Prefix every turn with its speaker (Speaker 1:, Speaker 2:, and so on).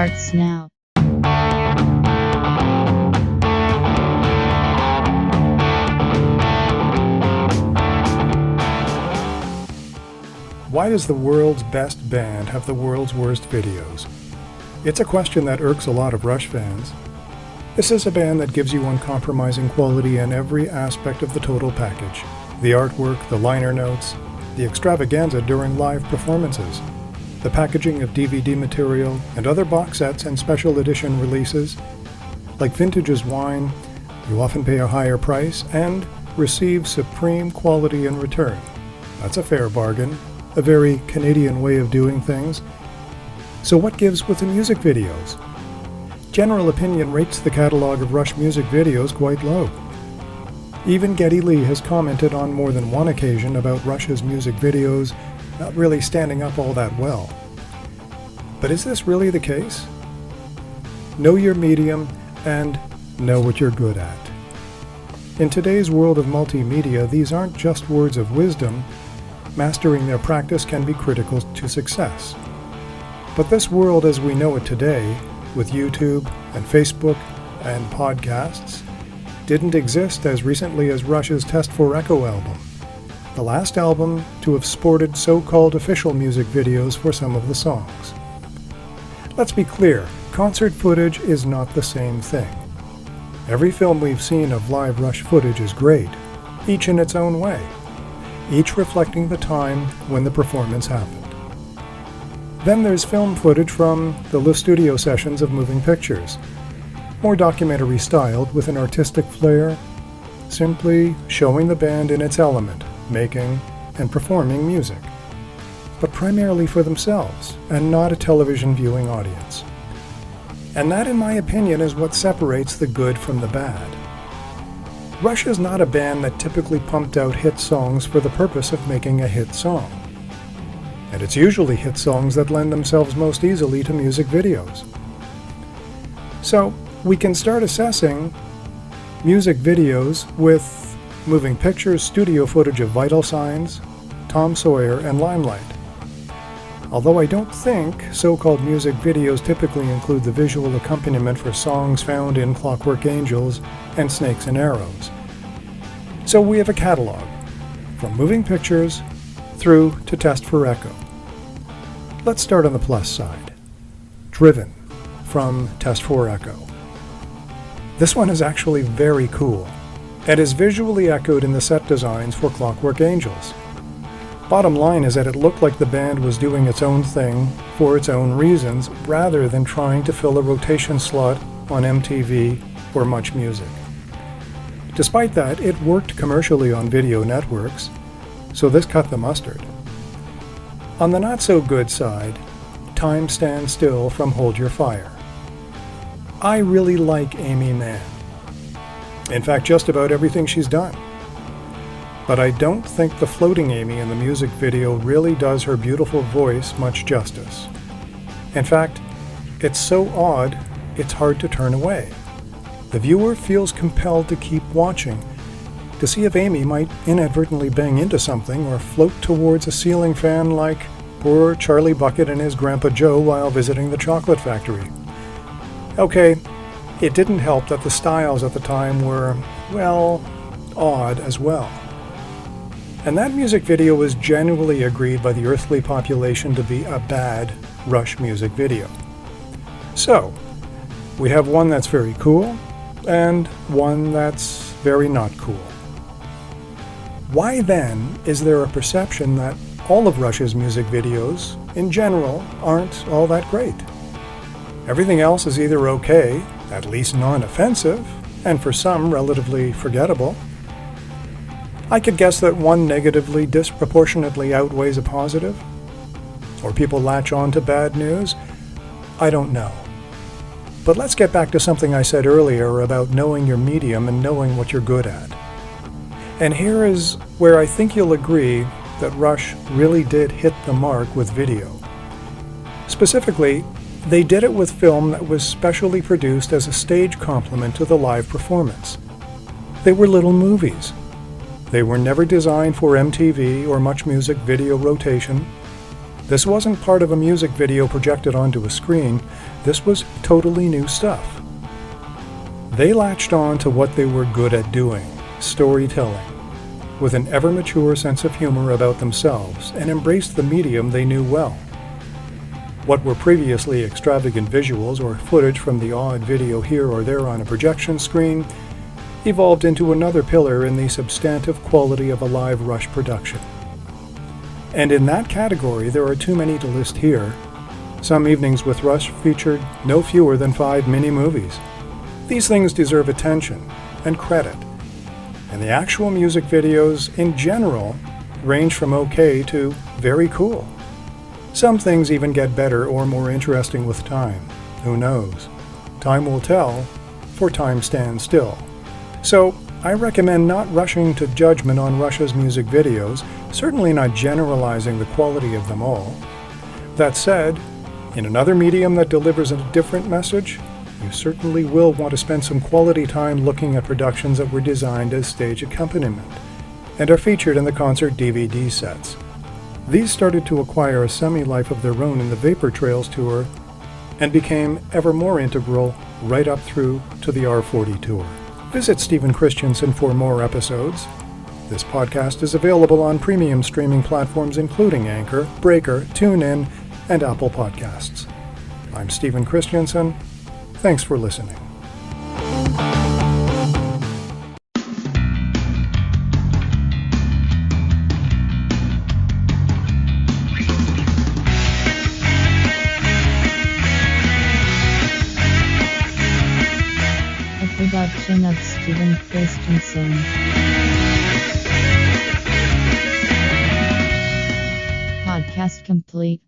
Speaker 1: starts now.
Speaker 2: Why does the world's best band have the world's worst videos? It's a question that irks a lot of Rush fans. This is a band that gives you uncompromising quality in every aspect of the total package. The artwork, the liner notes, the extravaganza during live performances, the packaging of DVD material and other box sets and special edition releases. Like vintage as wine, you often pay a higher price and receive supreme quality in return. That's a fair bargain. A very Canadian way of doing things. So what gives with the music videos? General opinion rates the catalog of Rush music videos quite low. Even Geddy Lee has commented on more than one occasion about Rush's music videos not really standing up all that well. But is this really the case? Know your medium and know what you're good at. In today's world of multimedia, these aren't just words of wisdom. Mastering their practice can be critical to success. But this world as we know it today, with YouTube and Facebook and podcasts, didn't exist as recently as Rush's Test for Echo album, the last album to have sported so-called official music videos for some of the songs. Let's be clear, concert footage is not the same thing. Every film we've seen of live Rush footage is great, each in its own way, each reflecting the time when the performance happened. Then there's film footage from the live studio sessions of moving pictures, more documentary styled with an artistic flair, simply showing the band in its element, making and performing music, but primarily for themselves and not a television viewing audience. And that, in my opinion, is what separates the good from the bad. Rush is not a band that typically pumped out hit songs for the purpose of making a hit song. And it's usually hit songs that lend themselves most easily to music videos. So, we can start assessing music videos with moving pictures, studio footage of Vital Signs, Tom Sawyer, and Limelight. Although I don't think so-called music videos typically include the visual accompaniment for songs found in Clockwork Angels and Snakes and Arrows. So we have a catalog, from moving pictures through to Test for Echo. Let's start on the plus side. Driven, from Test for Echo. This one is actually very cool, and is visually echoed in the set designs for Clockwork Angels. Bottom line is that it looked like the band was doing its own thing for its own reasons, rather than trying to fill a rotation slot on MTV or Much Music. Despite that, it worked commercially on video networks, so this cut the mustard. On the not-so-good side, Time Stands Still from Hold Your Fire. I really like Amy Mann. In fact, just about everything she's done. But I don't think the floating Amy in the music video really does her beautiful voice much justice. In fact, it's so odd, it's hard to turn away. The viewer feels compelled to keep watching, to see if Amy might inadvertently bang into something or float towards a ceiling fan like poor Charlie Bucket and his Grandpa Joe while visiting the chocolate factory. Okay, it didn't help that the styles at the time were, well, odd as well. And that music video was genuinely agreed by the earthly population to be a bad Rush music video. So, we have one that's very cool, and one that's very not cool. Why then is there a perception that all of Rush's music videos, in general, aren't all that great? Everything else is either okay, at least non-offensive, and for some relatively forgettable. I could guess that one negatively disproportionately outweighs a positive. Or people latch on to bad news. I don't know. But let's get back to something I said earlier about knowing your medium and knowing what you're good at. And here is where I think you'll agree that Rush really did hit the mark with video. Specifically, they did it with film that was specially produced as a stage complement to the live performance. They were little movies. They were never designed for MTV or Much Music video rotation. This wasn't part of a music video projected onto a screen. This was totally new stuff. They latched on to what they were good at doing, storytelling, with an ever-mature sense of humor about themselves, and embraced the medium they knew well. What were previously extravagant visuals or footage from the odd video here or there on a projection screen evolved into another pillar in the substantive quality of a live Rush production. And in that category, there are too many to list here. Some evenings with Rush featured no fewer than 5 mini-movies. These things deserve attention and credit, and the actual music videos in general range from okay to very cool. Some things even get better or more interesting with time. Who knows? Time will tell, for time stands still. So, I recommend not rushing to judgment on Rush's music videos, certainly not generalizing the quality of them all. That said, in another medium that delivers a different message, you certainly will want to spend some quality time looking at productions that were designed as stage accompaniment and are featured in the concert DVD sets. These started to acquire a semi-life of their own in the Vapor Trails tour and became ever more integral right up through to the R40 tour. Visit Stephen Christensen for more episodes. This podcast is available on premium streaming platforms including Anchor, Breaker, TuneIn, and Apple Podcasts. I'm Stephen Christensen. Thanks for listening.
Speaker 1: A production of Stephen Christensen. Podcast complete.